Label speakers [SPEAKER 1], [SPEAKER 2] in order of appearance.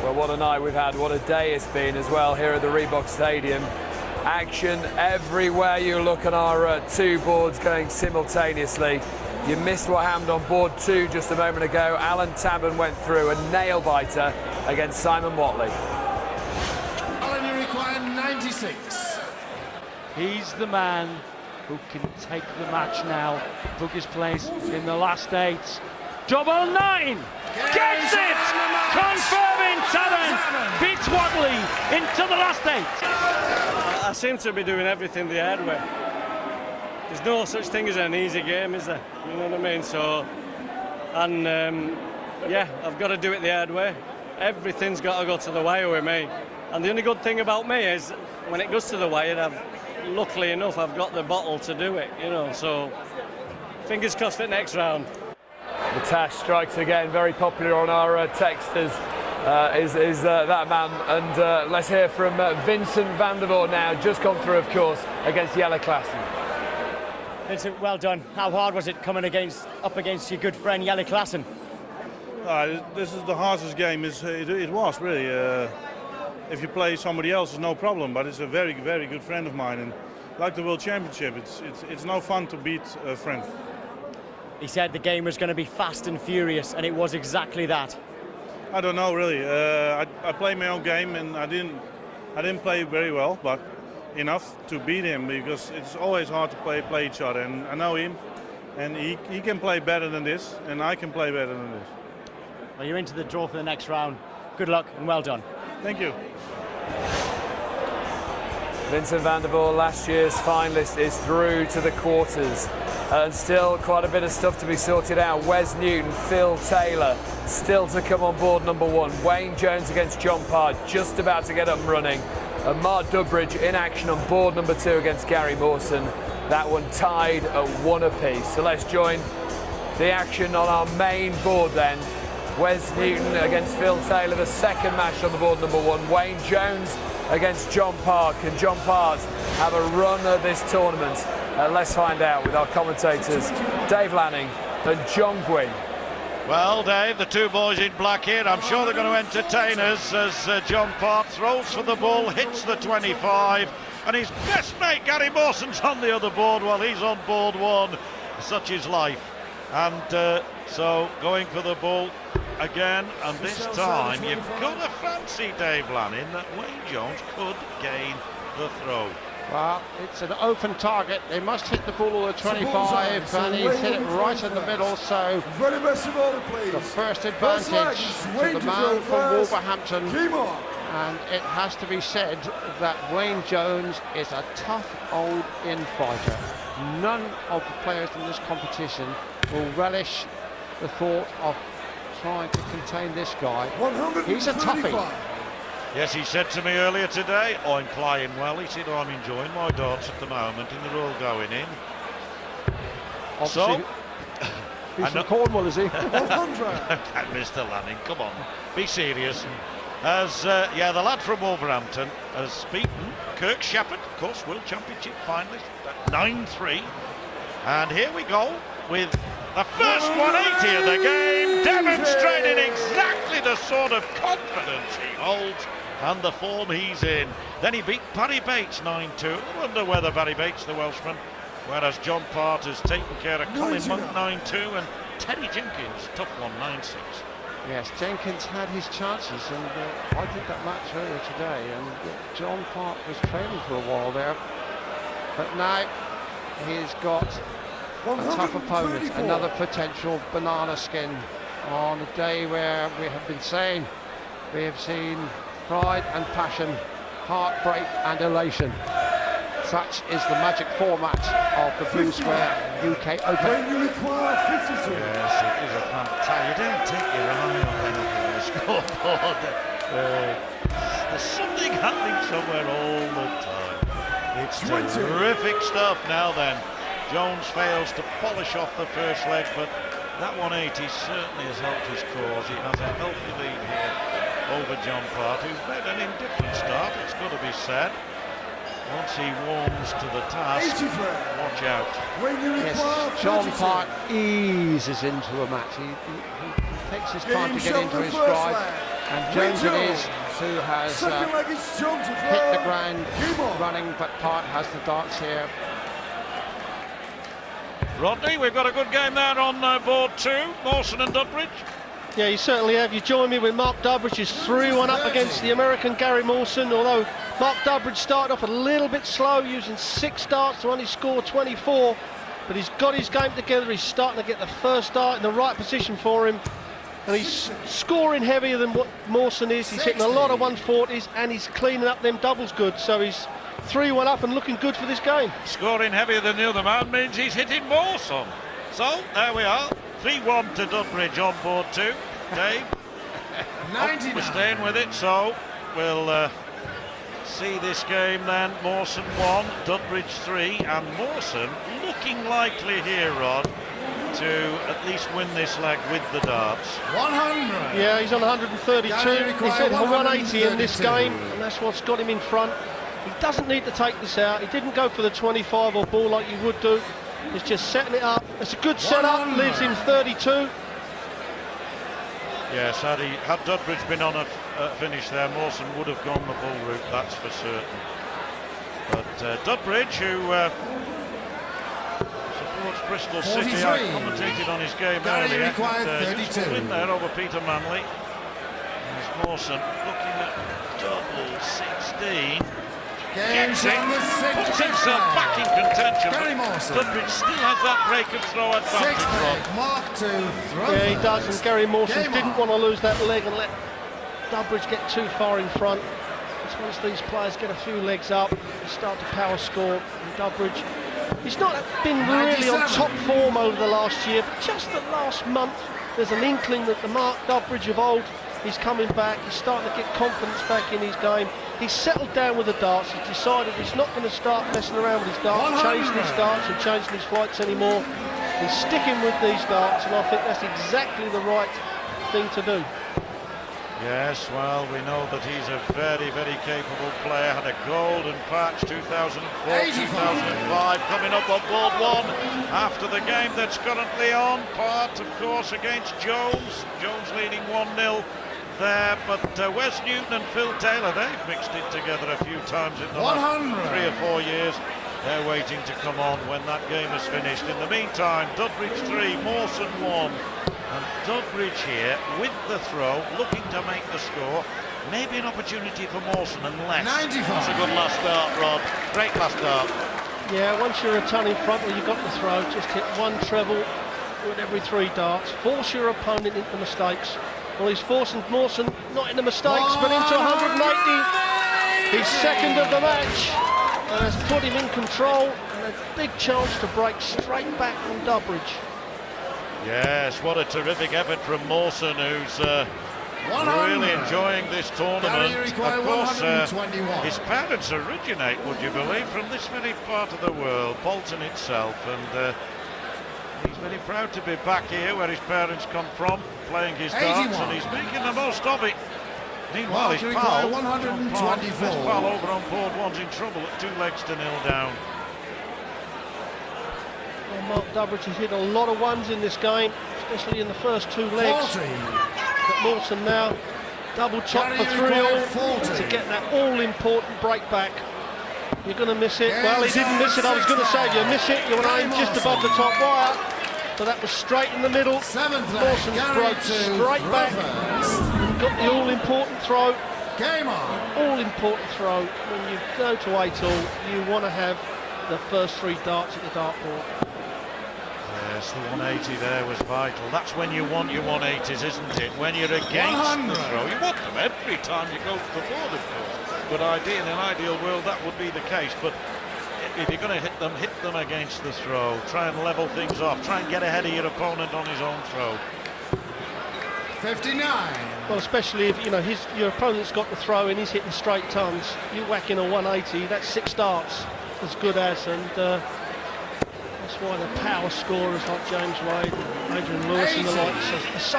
[SPEAKER 1] Well, what a night we've had, what a day it's been as well here at the Reebok Stadium. Action everywhere you look on our two boards going simultaneously. You missed what happened on board 2 just a moment ago. Alan Tabern went through a nail-biter against Simon Watley.
[SPEAKER 2] Alan, you require 96.
[SPEAKER 3] He's the man who can take the match now, book his place in the last 8. Double 9! Gets it! Confirming Tabern beats Watley into the last 8.
[SPEAKER 4] I seem to be doing everything the hard way. There's no such thing as an easy game, is there? You know what I mean? So, and yeah, I've got to do it the hard way. Everything's got to go to the wire with me. And the only good thing about me is when it goes to the wire, luckily enough, I've got the bottle to do it, you know. So, fingers crossed for the next round.
[SPEAKER 1] The Tash strikes again, very popular on our texters, is that man. And let's hear from Vincent van der Voort now, just come through, of course, against Jelle Klaassen.
[SPEAKER 5] Vincent, well done. How hard was it coming up against your good friend Jelle Klaassen?
[SPEAKER 6] This is the hardest game it was, really. If you play somebody else, it's no problem, but it's a very, very good friend of mine. And like the World Championship, it's no fun to beat a friend.
[SPEAKER 5] He said the game was going to be fast and furious, and it was exactly that.
[SPEAKER 6] I don't know, really. I played my own game, and I didn't play very well, but enough to beat him, because it's always hard to play each other. And I know him, and he can play better than this, and I can play better than this.
[SPEAKER 5] Well, you're into the draw for the next round. Good luck and well done.
[SPEAKER 6] Thank you.
[SPEAKER 1] Vincent van der Voort, last year's finalist, is through to the quarters. And still quite a bit of stuff to be sorted out. Wes Newton, Phil Taylor, still to come on board number 1. Wayne Jones against John Parr, just about to get up and running. And Mark Dubridge in action on board number 2 against Gary Mawson. That one tied at 1 apiece. So let's join the action on our main board then. Wes Newton against Phil Taylor, the second match on the board number 1. Wayne Jones against John Parr. Can John Parr have a run at this tournament? Let's find out with our commentators, Dave Lanning and John Gwynn.
[SPEAKER 7] Well, Dave, the two boys in black here, I'm sure they're going to entertain us as John Parr throws for the ball, hits the 25, and his best mate, Gary Mawson's on the other board while he's on board 1. Such is life. And so going for the ball again, and this time you've got to fancy, Dave Lanning, that Wayne Jones could gain the throw.
[SPEAKER 8] Well, it's an open target. They must hit the ball at 25, and he's hit it right in the middle. So the first advantage to the man from Wolverhampton. And it has to be said that Wayne Jones is a tough old in-fighter. None of the players in this competition will relish the thought of trying to contain this guy. He's a toughie.
[SPEAKER 7] Yes, he said to me earlier today, I'm playing well. He said, I'm enjoying my darts at the moment, and they're all going in.
[SPEAKER 8] Obviously, so, he's from Cornwall, is he?
[SPEAKER 7] Mr. Lanning, come on, be serious. As yeah, the lad from Wolverhampton has beaten Kirk Shepherd, of course, World Championship finalist, at 9-3. And here we go with the first 180 of the game, demonstrating exactly the sort of confidence he holds and the form he's in. Then he beat Barry Bates 9-2. I wonder whether Barry Bates, the Welshman, whereas John Parr has taken care of Colin Monk 9-2 and Terry Jenkins, tough one, 9-6.
[SPEAKER 8] Yes, Jenkins had his chances, and I did that match earlier today, and John Park was trailing for a while there, but now he's got a tough opponent, another potential banana skin on a day where we have been saying we have seen pride and passion, heartbreak and elation. Such is the magic format of the Blue Square UK Open.
[SPEAKER 7] Yes, it is a fantastic. You don't take your eye off anything on the scoreboard. There's something happening somewhere all the time. It's terrific stuff now then. Jones fails to polish off the first leg, but that 180 certainly has helped his cause. He has a healthy lead here over John Parr, who's made an indifferent start, it's got to be said. Once he warms to the task, watch out.
[SPEAKER 8] Yes, John Park eases into a match. He takes his time to get into his stride. And Jones it is who has hit the ground running, but Part has the darts here.
[SPEAKER 7] Rodney, we've got a good game there on board 2, Mawson and Dudbridge.
[SPEAKER 9] Yeah, you certainly have. You join me with Mark Dudbridge is 3-1 up against the American Gary Mawson, although Mark Dudbridge started off a little bit slow, using 6 darts to only score 24, but he's got his game together. He's starting to get the first dart in the right position for him, and he's scoring heavier than what Mawson is. He's hitting a lot of 140s, and he's cleaning up them doubles good, so he's 3-1 up and looking good for this game.
[SPEAKER 7] Scoring heavier than the other man means he's hitting Mawson. So, there we are. 3-1 to Dudbridge on board 2. Dave, we're staying with it, so we'll see this game then. Mawson 1, Dudbridge 3, and Mawson looking likely here, Rod, to at least win this leg with the darts.
[SPEAKER 2] 100.
[SPEAKER 9] Yeah, he's on 132. He's hit 180 in this game, and that's what's got him in front. He doesn't need to take this out. He didn't go for the 25 or ball like you would do. He's just setting it up. It's a good setup, leaves him 32.
[SPEAKER 7] Yes, had Dudbridge been on a finish there, Mawson would have gone the ball route, that's for certain. But Dudbridge, who supports Bristol City, I commentated on his game earlier. Just win there over Peter Manley. There's Mawson looking at double 16. Gets it, puts himself back in contention. Dudbridge still has that break of throw advantage.
[SPEAKER 9] Yeah, he does, and Gary Mawson didn't want to lose that leg and let Dudbridge get too far in front. It's once these players get a few legs up, they start to power score. And Dudbridge, he's not been really on top form over the last year, but just the last month, there's an inkling that the Mark Dudbridge of old is coming back. He's starting to get confidence back in his game. He's settled down with the darts. He's decided he's not going to start messing around with his darts, changing his darts and changing his flights anymore. He's sticking with these darts, and I think that's exactly the right thing to do.
[SPEAKER 7] Yes, well, we know that he's a very, very capable player. Had a golden patch 2004, 2005, coming up on board 1 after the game that's currently on. Part, of course, against Jones. Jones leading 1-0 there, but Wes Newton and Phil Taylor, they've mixed it together a few times in the last 3 or 4 years. They're waiting to come on when that game is finished. In the meantime, Dudbridge 3, Mawson 1. And Dudbridge here with the throw, looking to make the score. Maybe an opportunity for Mawson unless.
[SPEAKER 2] 95.
[SPEAKER 7] That's a good last start, Rod. Great last start.
[SPEAKER 9] Yeah, once you're a ton in front or you've got the throw, just hit 1 treble with every 3 darts. Force your opponent into mistakes. Well, he's forcing Mawson not into mistakes, but into 180. He's second of the match, and has put him in control, and a big chance to break straight back from Dudbridge.
[SPEAKER 7] Yes, what a terrific effort from Mawson, who's really enjoying this tournament. Of course, his parents originate, would you believe, from this very part of the world, Bolton itself, and he's very proud to be back here where his parents come from, playing his darts, and he's making the most of it. Meanwhile, his pal, his pal over on board 1's in trouble at 2 legs to 0 down.
[SPEAKER 9] Well, Mark Dudbridge has hit a lot of 1s in this game, especially in the first 2 legs. But Mawson now double top for 3-all to get that all-important break back. You're going to miss it. Well, he didn't miss it. I was going to say, if you miss it, you want to aim just above the top wire. So that was straight in the middle. Mawson broke straight back. Got the all-important throw. All-important throw. When you go to 8-all, you want to have the first 3 darts at the dartboard.
[SPEAKER 7] Yes, the 180 there was vital. That's when you want your 180s, isn't it? When you're against the throw. You want them every time you go to the board, of course. But in an ideal world, that would be the case. But if you're going to hit them against the throw. Try and level things off. Try and get ahead of your opponent on his own throw.
[SPEAKER 2] 59.
[SPEAKER 9] Well, especially if your opponent's got the throw and he's hitting straight tons. You whack in a 180, that's 6 darts as good as, and that's why the power scorers like James Wade, Adrian Lewis and the likes are so